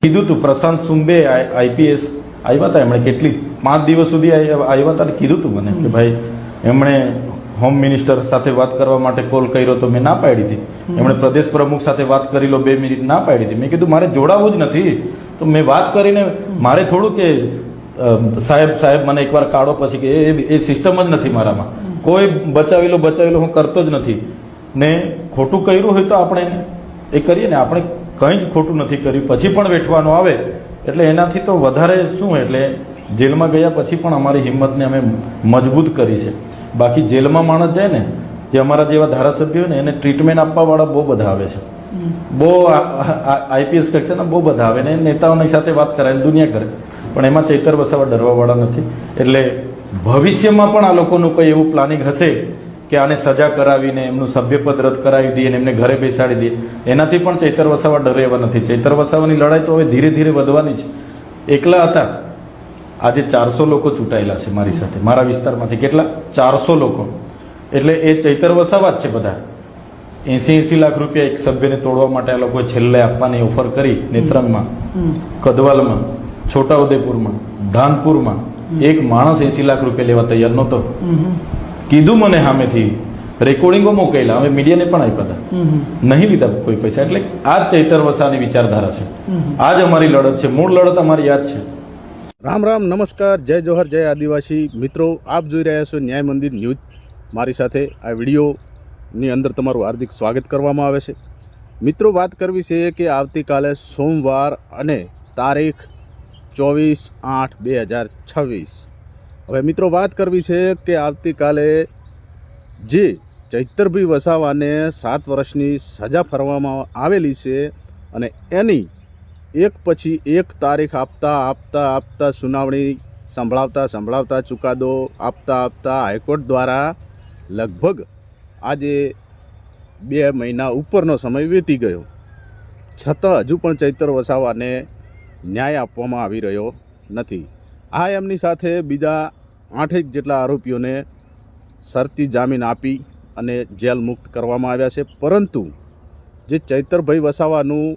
કીધું હતું પ્રશાંત સુંબે આઈપીએસ આવ્યા હતા, એમણે કેટલી 5 દિવસ સુધી આવ્યા હતા, કીધું હતું મને કે ભાઈ એમણે હોમ મિનિસ્ટર સાથે વાત કરવા માટે કોલ કર્યો તો મેં ના પાડી હતી, એમણે પ્રદેશ પ્રમુખ સાથે વાત કરી લો 2 મિનિટ, ના પાડી હતી. મેં કીધું મારે જોડાવું જ નથી, તો મેં વાત કરીને મારે થોડું કે સાહેબ મને એકવાર કાઢો પછી કે એ સિસ્ટમ જ નથી મારામાં, કોઈ બચાવી લો હું કરતો જ નથી. ને ખોટું કર્યું હોય તો આપણે એ કરીએ ને, આપણે કંઈ જ ખોટું નથી કર્યું પછી પણ વેઠવાનું આવે એટલે એનાથી તો વધારે શું. એટલે જેલમાં ગયા પછી પણ અમારી હિંમતને અમે મજબૂત કરી છે. બાકી જેલમાં માણસ જાય ને, જે અમારા જેવા ધારાસભ્યો હોય ને, એને ટ્રીટમેન્ટ આપવાવાળા બહુ બધા આવે છે, બહુ આઈપીએસ કક્ષાના બહુ બધા આવે ને નેતાઓની સાથે વાત કરાય દુનિયા કરે, પણ એમાં ચૈતર વસાવા ડરવાવાળા નથી. એટલે ભવિષ્યમાં પણ આ લોકોનું કોઈ એવું પ્લાનિંગ હશે કે આને સજા કરાવીને એમનું સભ્યપદ રદ કરાવી દઈએ અને એમને ઘરે બેસાડી દઈએ, એનાથી પણ ચૈતર વસાવા ડરે એવા નથી. ચૈતર વસાવાની લડાઈ તો હવે ધીરે ધીરે વધવાની છે. એકલા હતા, આજે 400 લોકો ચૂંટાયેલા છે મારી સાથે, મારા વિસ્તારમાંથી. કેટલા? 400 લોકો. એટલે એ ચૈતર વસાવા જ છે બધા. 80 લાખ રૂપિયા એક સભ્યને તોડવા માટે આ લોકોએ છેલ્લે આપવાની ઓફર કરી. નેત્રંગમાં, કદવાલમાં, છોટાઉદેપુરમાં, ધાનપુરમાં એક માણસ 80 લાખ રૂપિયા લેવા તૈયાર નહોતો. કીધું મને સામેથી, રેકોર્ડિંગો મોકલેલા, અમે મીડિયાને પણ આપ્યા હતા, નહીં લીધા કોઈ પૈસા. એટલે આ જ ચૈતર વસાવાની વિચારધારા છે, આ જ અમારી લડત છે, મૂળ લડત અમારી યાદ છે. રામ રામ, નમસ્કાર, જય જોહર, જય આદિવાસી મિત્રો. આપ જોઈ રહ્યા છો ન્યાય મંદિર ન્યૂઝ. મારી સાથે આ વિડીયોની અંદર તમારું હાર્દિક સ્વાગત કરવામાં આવે છે. મિત્રો, વાત કરવી છે કે આવતીકાલે સોમવાર અને તારીખ 24/8/2026. હવે મિત્રો, વાત કરવી છે કે આવતીકાલે જે ચૈતરભાઈ વસાવાને 7 વર્ષની સજા ફરવામાં આવેલી છે અને એની એક પછી એક તારીખ આપતા સુનાવણી સંભળાવતા ચુકાદો આપતા હાઈકોર્ટ દ્વારા લગભગ આજે 2 મહિના ઉપરનો સમય વીતી ગયો, છતાં હજુ પણ ચૈતર વસાવાને ન્યાય આપવામાં આવી રહ્યો નથી. આ એમની સાથે બીજા 8 જેટલા આરોપીઓને શરતી જામીન આપી અને જેલ મુક્ત કરવામાં આવ્યા છે. પરંતુ જે ચૈતરભાઈ વસાવાનું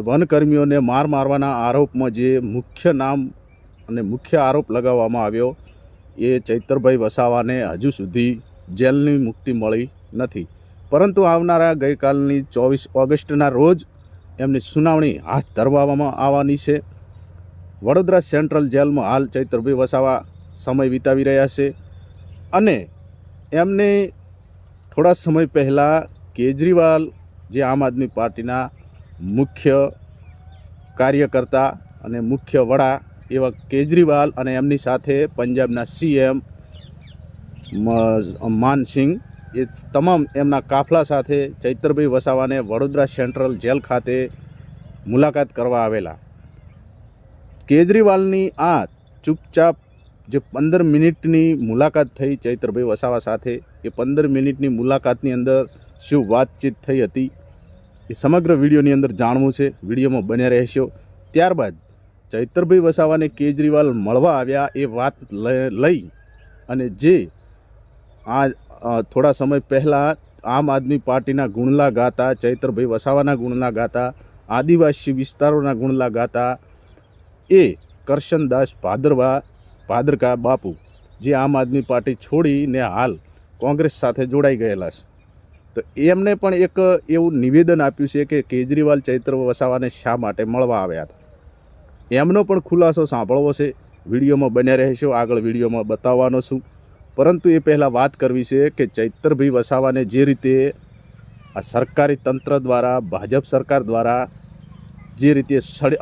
વનકર્મીઓને મારવાના આરોપમાં જે મુખ્ય નામ અને મુખ્ય આરોપ લગાવવામાં આવ્યો, એ ચૈતરભાઈ વસાવાને હજુ સુધી જેલની મુક્તિ મળી નથી. પરંતુ આવનારા ગઈકાલની 24 ઓગસ્ટના રોજ એમની સુનાવણી હાથ ધરવામાં આવવાની છે. વડોદરા સેન્ટ્રલ જેલમાં હાલ ચૈતરભાઈ વસાવા સમય વિતાવી રહ્યા છે અને એમને થોડા સમય પહેલાં કેજરીવાલ, જે આમ આદમી પાર્ટીના મુખ્ય કાર્યકર્તા અને મુખ્ય વડા એવા કેજરીવાલ અને એમની સાથે પંજાબના સીએમ માનસિંહ, એ તમામ એમના કાફલા સાથે ચૈતરભાઈ વસાવાને વડોદરા સેન્ટ્રલ જેલ ખાતે મુલાકાત કરવા આવેલા. કેજરીવાલની આ ચૂપચાપ જે 15 મિનિટની મુલાકાત થઈ ચૈતરભાઈ વસાવા સાથે, એ 15 મિનિટની મુલાકાતની અંદર શું વાતચીત થઈ હતી એ સમગ્ર વિડીયોની અંદર જાણવું છે. વિડીયોમાં બન્યા રહેશો. ત્યારબાદ ચૈતરભાઈ વસાવાને કેજરીવાલ મળવા આવ્યા એ વાત લઈ અને જે આ થોડા સમય પહેલાં આમ આદમી પાર્ટીના ગુણલા ગાતા, ચૈતરભાઈ વસાવાના ગુણલા ગાતા, આદિવાસી વિસ્તારોના ગુણલા ગાતા એ કરશનદાસ ભાદરકા બાપુ, જે આમ આદમી પાર્ટી છોડીને હાલ કોંગ્રેસ સાથે જોડાઈ ગયેલા છે, તો એમને પણ એક એવું નિવેદન આપ્યું છે કે કેજરીવાલ ચૈતર વસાવાને શા માટે મળવા આવ્યા હતા. એમનો પણ ખુલાસો સાંભળવો છે. વિડીયોમાં બન્યા રહેશો, આગળ વિડીયોમાં બતાવવાનો છું. પરંતુ એ પહેલાં વાત કરવી છે કે ચૈતરભાઈ વસાવાને જે રીતે આ સરકારી તંત્ર દ્વારા, ભાજપ સરકાર દ્વારા જે રીતે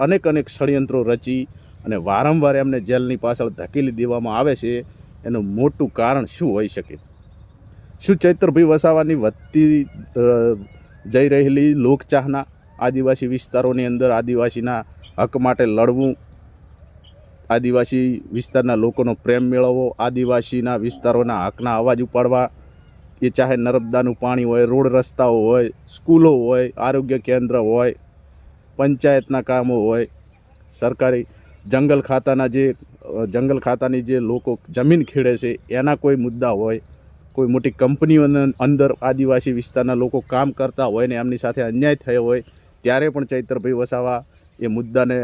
અનેક ષડયંત્રો રચી અને વારંવાર એમને જેલની પાછળ ધકેલી દેવામાં આવે છે, એનું મોટું કારણ શું હોઈ શકે? શું ચૈતરભાઈ વસાવાની વધતી જઈ રહેલી લોકચાહના, આદિવાસી વિસ્તારોની અંદર આદિવાસીના હક માટે લડવું, આદિવાસી વિસ્તારના લોકોનો પ્રેમ મેળવવો, આદિવાસીના વિસ્તારોના હકના અવાજ ઉપાડવા, એ ચાહે નર્મદાનું પાણી હોય, રોડ રસ્તાઓ હોય, સ્કૂલો હોય, આરોગ્ય કેન્દ્ર હોય, પંચાયતના કામો હોય, સરકારી જંગલ ખાતાની જે લોકો જમીન ખેડે છે એના કોઈ મુદ્દા હોય, કોઈ મોટી કંપનીઓની અંદર આદિવાસી વિસ્તારના લોકો કામ કરતા હોય ને એમની સાથે અન્યાય થયો હોય, ત્યારે પણ ચૈતરભાઈ વસાવા એ મુદ્દાને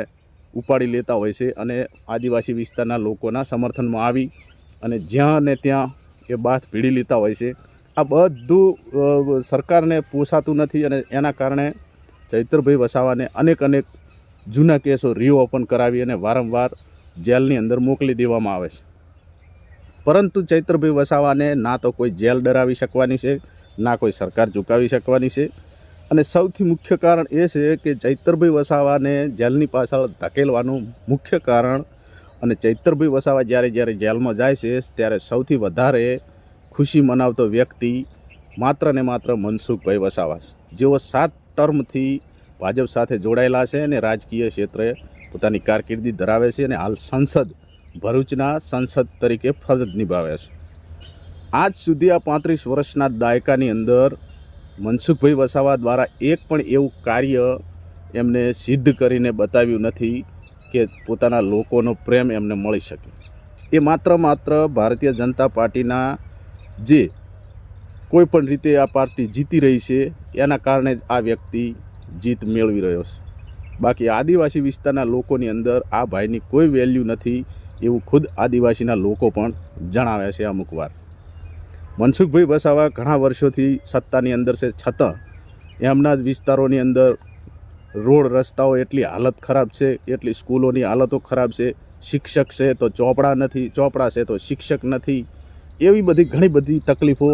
ઉપાડી લેતા હોય છે અને આદિવાસી વિસ્તારના લોકોના સમર્થનમાં આવી અને જ્યાં ને ત્યાં એ બાથ ભીડી લેતા હોય છે. આ બધું સરકારને પોસાતું નથી અને એના કારણે ચૈતરભાઈ વસાવાને અનેક જૂના કેસો રીઓપન કરાવી અને વારંવાર જેલની અંદર મોકલી દેવામાં આવે છે. પરંતુ ચૈતરભાઈ વસાવાને ના તો કોઈ જેલ ડરાવી શકવાની છે, ના કોઈ સરકાર ઝુકાવી શકવાની છે. અને સૌથી મુખ્ય કારણ એ છે કે ચૈતરભાઈ વસાવાને જેલની પાછળ ધકેલવાનું મુખ્ય કારણ અને ચૈતરભાઈ વસાવા જ્યારે જેલમાં જાય છે ત્યારે સૌથી વધારે ખુશી મનાવતો વ્યક્તિ માત્ર ને માત્ર મનસુખભાઈ વસાવા છે, જેઓ 7 ટર્મથી ભાજપ સાથે જોડાયેલા છે અને રાજકીય ક્ષેત્રે પોતાની કારકિર્દી ધરાવે છે અને હાલ ભરૂચના સંસદ તરીકે ફરજ નિભાવે છે. આજ સુધી આ 35 વર્ષના દાયકાની અંદર મનસુખભાઈ વસાવા દ્વારા એક પણ એવું કાર્ય એમને સિદ્ધ કરીને બતાવ્યું નથી કે પોતાના લોકોનો પ્રેમ એમને મળી શકે. એ માત્ર ભારતીય જનતા પાર્ટીના જે કોઈ પણ રીતે આ પાર્ટી જીતી રહી છે એના કારણે જ આ વ્યક્તિ જીત મેળવી રહ્યો છે. બાકી આદિવાસી વિસ્તારના લોકોની અંદર આ ભાઈની કોઈ વેલ્યુ નથી એવું ખુદ આદિવાસીના લોકો પણ જણાવે છે. અમુક વાર મનસુખભાઈ વસાવા ઘણા વર્ષોથી સત્તાની અંદર છે, છતાં એમના જ વિસ્તારોની અંદર રોડ રસ્તાઓ એટલી હાલત ખરાબ છે, એટલી સ્કૂલોની હાલતો ખરાબ છે. શિક્ષક છે તો ચોપડા નથી, ચોપડા છે તો શિક્ષક નથી. એવી બધી ઘણી બધી તકલીફો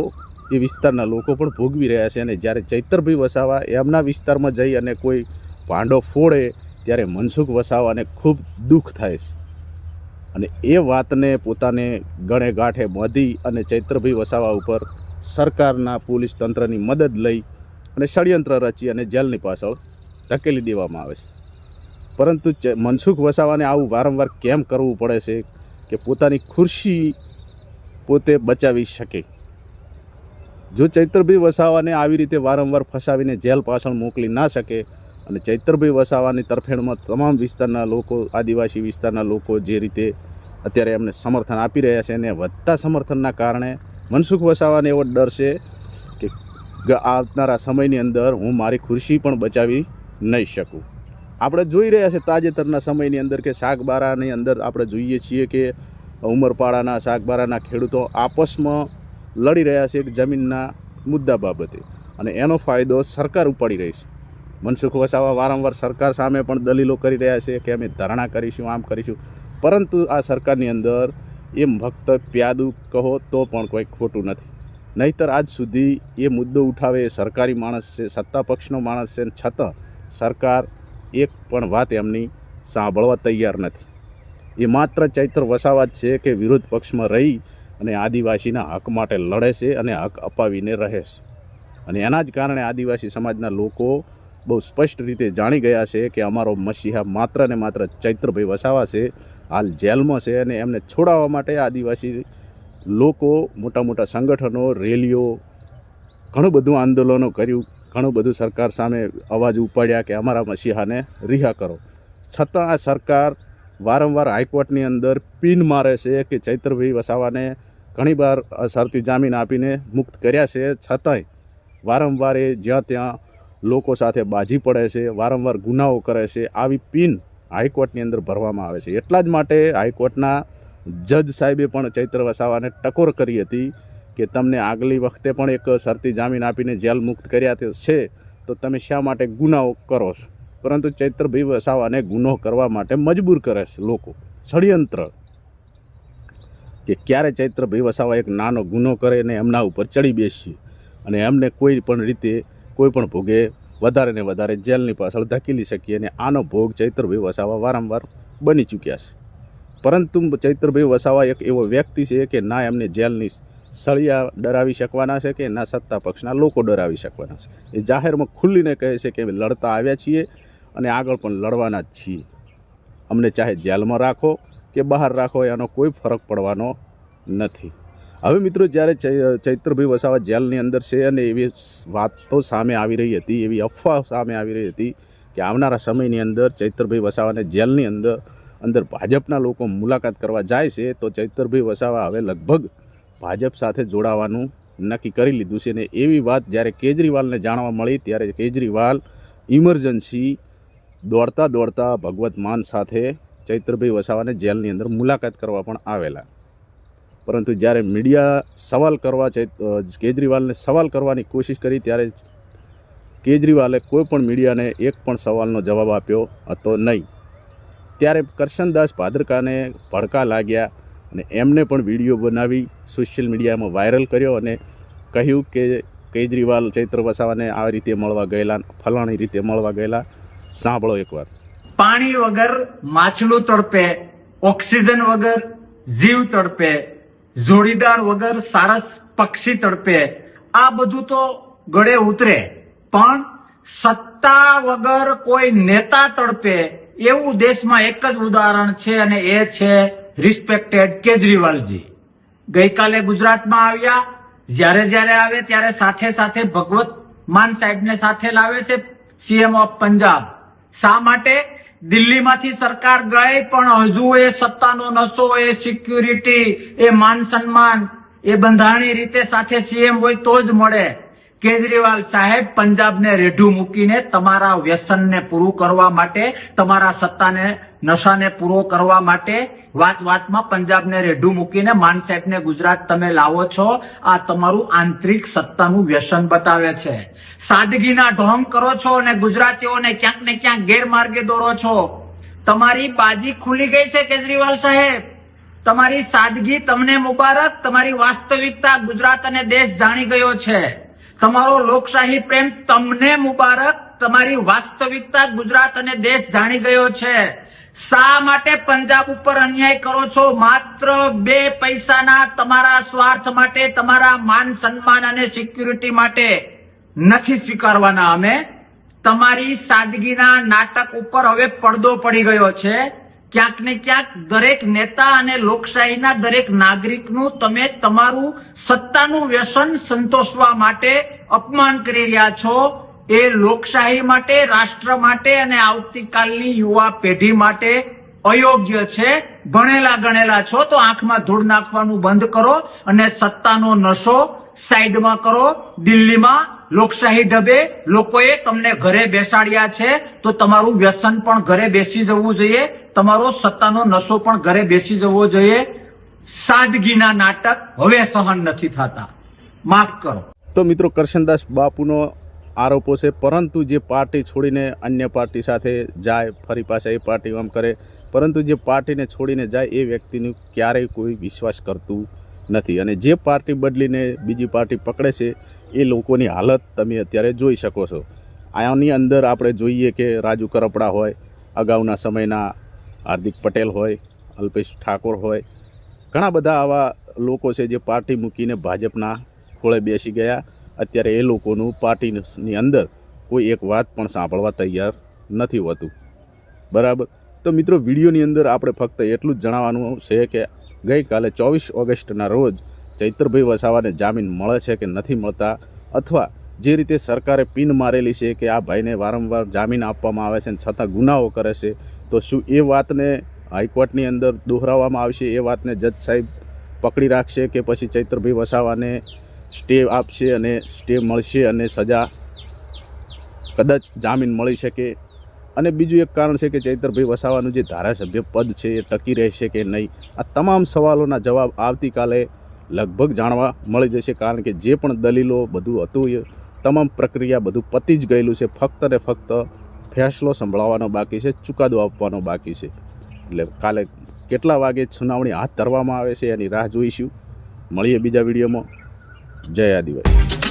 એ વિસ્તારના લોકો પણ ભોગવી રહ્યા છે. અને જ્યારે ચૈતરભાઈ વસાવા એમના વિસ્તારમાં જઈ અને કોઈ ભાંડો ફોડે ત્યારે મનસુખ વસાવાને ખૂબ દુઃખ થાય છે. અને એ વાતને પોતાને ગળે ગાંઠે બાંધી અને ચૈતરભાઈ વસાવા ઉપર સરકારના પોલીસ તંત્રની મદદ લઈ અને ષડયંત્ર રચી અને જેલની પાછળ ધકેલી દેવામાં આવે છે. પરંતુ મનસુખ વસાવાને આવું વારંવાર કેમ કરવું પડે છે કે પોતાની ખુરશી પોતે બચાવી શકે? જો ચૈતરભાઈ વસાવાને આવી રીતે વારંવાર ફસાવીને જેલ પાછળ મોકલી ના શકે અને ચૈતરભાઈ વસાવાની તરફેણમાં તમામ વિસ્તારના લોકો, આદિવાસી વિસ્તારના લોકો જે રીતે અત્યારે એમને સમર્થન આપી રહ્યા છે અને વધતા સમર્થનના કારણે મનસુખ વસાવાને એવો ડર છે કે આવનારા સમયની અંદર હું મારી ખુરશી પણ બચાવી નહીં શકું. આપણે જોઈ રહ્યા છે તાજેતરના સમયની અંદર કે શાકબારાની અંદર આપણે જોઈએ છીએ કે ઉમરપાડાના શાકબારાના ખેડૂતો આપસમાં લડી રહ્યા છે જમીનના મુદ્દા બાબતે અને એનો ફાયદો સરકાર ઉપાડી રહી છે. મનસુખ વસાવા વારંવાર સરકાર સામે પણ દલીલો કરી રહ્યા છે કે અમે ધરણા કરીશું, આમ કરીશું, પરંતુ આ સરકારની અંદર એમ ફક્ત પ્યાદું કહો તો પણ કોઈ ખોટું નથી. નહીંતર આજ સુધી એ મુદ્દો ઉઠાવે એ સરકારી માણસ છે, સત્તા પક્ષનો માણસ છે, છતાં સરકાર એક પણ વાત એમની સાંભળવા તૈયાર નથી. એ માત્ર ચૈતર વસાવા જ છે કે વિરોધ પક્ષમાં રહી અને આદિવાસીના હક માટે લડે છે અને હક અપાવીને રહે છે. અને એના જ કારણે આદિવાસી સમાજના લોકો બહુ સ્પષ્ટ રીતે જાણી ગયા છે કે અમારો મસીહા માત્ર ને માત્ર ચૈતરભાઈ વસાવા છે. હાલ જેલમાં છે અને એમને છોડાવવા માટે આદિવાસી લોકો મોટા મોટા સંગઠનો, રેલીઓ, ઘણું બધું આંદોલનો કર્યું, ઘણું બધું સરકાર સામે અવાજ ઉપાડ્યા કે અમારા મસીહાને રિહા કરો. છતાં આ સરકાર વારંવાર હાઈકોર્ટની અંદર પિન મારે છે કે ચૈતરભાઈ વસાવાને ઘણીવાર શરતી જામીન આપીને મુક્ત કર્યા છે, છતાંય વારંવાર એ જ્યાં ત્યાં લોકો સાથે બાજી પડે છે, વારંવાર ગુનાઓ કરે છે. આવી પિન હાઈકોર્ટની અંદર ભરવામાં આવે છે. એટલા જ માટે હાઈકોર્ટના જજ સાહેબે પણ ચૈતર વસાવાને ટકોર કરી હતી કે તમને આગલી વખતે પણ એક શરતી જામીન આપીને જેલ મુક્ત કર્યા છે, તો તમે શા માટે ગુનાઓ કરો છો? પરંતુ ચૈતરભાઈ વસાવાને ગુનો કરવા માટે મજબૂર કરે છે લોકો, ષડયંત્ર. કે ક્યારે ચૈતરભાઈ વસાવા એક નાનો ગુનો કરે ને એમના ઉપર ચડી બેસીએ અને એમને કોઈ પણ રીતે કોઈ પણ ભોગે વધારે ને વધારે જેલની પાછળ ધકેલી શકીએ. અને આનો ભોગ ચૈતરભાઈ વસાવા વારંવાર બની ચૂક્યા છે. પરંતુ ચૈતરભાઈ વસાવા એક એવો વ્યક્તિ છે કે ના એમને જેલની સળિયા ડરાવી શકવાના છે કે ના સત્તા પક્ષના લોકો ડરાવી શકવાના છે. એ જાહેરમાં ખુલ્લીને કહે છે કે લડતા આવ્યા છીએ અને આગળ પણ લડવાના જ છીએ. અમને ચાહે જેલમાં રાખો કે બહાર રાખો, એનો કોઈ ફરક પડવાનો નથી. હવે મિત્રો, જ્યારે ચૈતરભાઈ વસાવા જેલની અંદર છે અને એવી વાતો સામે આવી રહી હતી, એવી અફવા સામે આવી રહી હતી કે આવનારા સમયની અંદર ચૈતરભાઈ વસાવાને જેલની અંદર ભાજપના લોકો મુલાકાત કરવા જાય છે, તો ચૈતરભાઈ વસાવા હવે લગભગ ભાજપ સાથે જોડાવાનું નક્કી કરી લીધું છે. ને એવી વાત જ્યારે કેજરીવાલને જાણવા મળી ત્યારે કેજરીવાલ ઇમરજન્સી દોડતા દોડતા ભગવત માન સાથે ચૈત્રભાઈ વસાવાને જેલની અંદર મુલાકાત કરવા પણ આવેલા, પરંતુ જ્યારે મીડિયા સવાલ કરવા કેજરીવાલને સવાલ કરવાની કોશિશ કરી ત્યારે કેજરીવાલે કોઈ પણ મીડિયાને એક પણ સવાલનો જવાબ આપ્યો હતો નહીં. ત્યારે કરશનદાસ ભાદરકાને ભડકા લાગ્યા અને એમને પણ વિડીયો બનાવી સોશિયલ મીડિયામાં વાયરલ કર્યો અને કહ્યું કે કેજરીવાલ ચૈત્ર વસાવાને આ રીતે મળવા ગયેલા, ફલાણી રીતે મળવા ગયેલા. સાંભળો એકવાર. પાણી વગર માછલું તડપે, ઓક્સિજન વગર જીવ તડપે, જોડીદાર વગર સારસ પક્ષી તડપે. આ બધું તો ગળે ઉતરે, પણ સત્તા વગર કોઈ નેતા તડપે એવું દેશમાં એક જ ઉદાહરણ છે અને એ છે રિસ્પેક્ટેડ કેજરીવાલજી. ગઈકાલે ગુજરાતમાં આવ્યા, જ્યારે જ્યારે આવે ત્યારે સાથે સાથે ભગવત માન સાહેબને સાથે લાવે છે સીએમ ઓફ પંજાબ. શા માટે? દિલ્હીમાંથી સરકાર ગઈ પણ હજુ એ સત્તાનો નશો, એ સિક્યુરિટી, એ માન સન્માન, એ બંધારણીય રીતે સાથે સીએમ હોય તો જ મળે. કેજરીવાલ સાહેબ પંજાબને રેઢું મૂકીને તમારા વ્યસનને પૂરું કરવા માટે, તમારા સત્તાને નશાને પૂરો કરવા માટે વાતમાં પંજાબને રેઢું મૂકીને માન સાહેબને ગુજરાત તમે લાવો છો. આ તમારું આંતરિક સત્તાનું વ્યસન બતાવે છે. સાદગીના ઢોંગ કરો છો અને ગુજરાતીઓને ક્યાંક ને ક્યાંક ગેરમાર્ગે દોરો છો. તમારી બાજી ખુલી ગઈ છે કેજરીવાલ સાહેબ. તમારી સાદગી તમને મુબારક. તમારી વાસ્તવિકતા ગુજરાત અને દેશ જાણી ગયો છે. તમારો લોકશાહી પ્રેમ તમને મુબારક. તમારી વાસ્તવિકતા ગુજરાત અને દેશ જાણી ગયો છે. શા માટે પંજાબ ઉપર અન્યાય કરો છો? માત્ર 2 પૈસાના તમારા સ્વાર્થ માટે, તમારા માન સન્માન અને સિક્યુરિટી માટે નથી સ્વીકારવાના અમે. તમારી સાદગીના નાટક ઉપર હવે પડદો પડી ગયો છે. ક્યાંક ને ક્યાંક દરેક નેતા અને લોકશાહીના દરેક નાગરિકનું તમે તમારું સત્તાનું વ્યસન સંતોષવા માટે અપમાન કરી રહ્યા છો. એ લોકશાહી માટે, રાષ્ટ્ર માટે અને આવતીકાલની યુવા પેઢી માટે અયોગ્ય છે. ભણેલા ગણેલા છો તો આંખમાં ધૂળ નાખવાનું બંધ કરો અને સત્તાનો નશો સાઈડમાં કરો. દિલ્હીમાં લોકશાહી ઢબે લોકોએ તમને ઘરે બેસાડ્યા છે તો તમારું વ્યસન પણ ઘરે બેસી જવું જોઈએ, તમારો સત્તાનો નશો પણ ઘરે બેસી જવો જોઈએ. સાદગીના નાટક હવે સહન નથી થતા. માફ કરો. તો મિત્રો, કરશનદાસ બાપુનો આરોપો છે, પરંતુ જે પાર્ટી છોડીને અન્ય પાર્ટી સાથે જાય, ફરી પાછા એ પાર્ટી આમ કરે, પરંતુ જે પાર્ટીને છોડીને જાય એ વ્યક્તિનું ક્યારેય કોઈ વિશ્વાસ કરતું નથી. અને જે પાર્ટી બદલીને બીજી પાર્ટી પકડે છે એ લોકોની હાલત તમે અત્યારે જોઈ શકો છો. આની અંદર આપણે જોઈએ કે રાજુ કરપડા હોય, અગાઉના સમયના હાર્દિક પટેલ હોય, અલ્પેશ ઠાકોર હોય, ઘણા બધા આવા લોકો છે જે પાર્ટી મૂકીને ભાજપના ખોળે બેસી ગયા. અત્યારે એ લોકોનું પાર્ટીની અંદર કોઈ એક વાત પણ સાંભળવા તૈયાર નથી હોતું. બરાબર. તો મિત્રો, વિડીયોની અંદર આપણે ફક્ત એટલું જ જણાવવાનું છે કે ગઈકાલે 24 ઓગસ્ટના રોજ ચૈત્રભાઈ વસાવાને જામીન મળે છે કે નથી મળતા, અથવા જે રીતે સરકારે પિન મારેલી છે કે આ ભાઈને વારંવાર જામીન આપવામાં આવે છે અને છતાં ગુનાઓ કરે છે, તો શું એ વાતને હાઈકોર્ટની અંદર દોહરાવવામાં આવશે? એ વાતને જજ સાહેબ પકડી રાખશે કે પછી ચૈત્રભાઈ વસાવાને સ્ટે આપશે અને સ્ટે મળશે અને સજા કદાચ જામીન મળી શકે? અને બીજું એક કારણ છે કે ચૈત્રભાઈ વસાવાનું જે ધારાસભ્ય પદ છે એ ટકી રહેશે કે નહીં? આ તમામ સવાલોના જવાબ આવતીકાલે લગભગ જાણવા મળી જશે, કારણ કે જે પણ દલીલો બધું હતું એ તમામ પ્રક્રિયા બધું પતી જ ગયેલું છે. ફક્ત ને ફક્ત ફેસલો સંભળાવવાનો બાકી છે, ચુકાદો આપવાનો બાકી છે. એટલે કાલે કેટલા વાગે સુનાવણી હાથ ધરવામાં આવે છે એની રાહ જોઈશું. મળીએ બીજા વિડીયોમાં. જય આદિવાસી.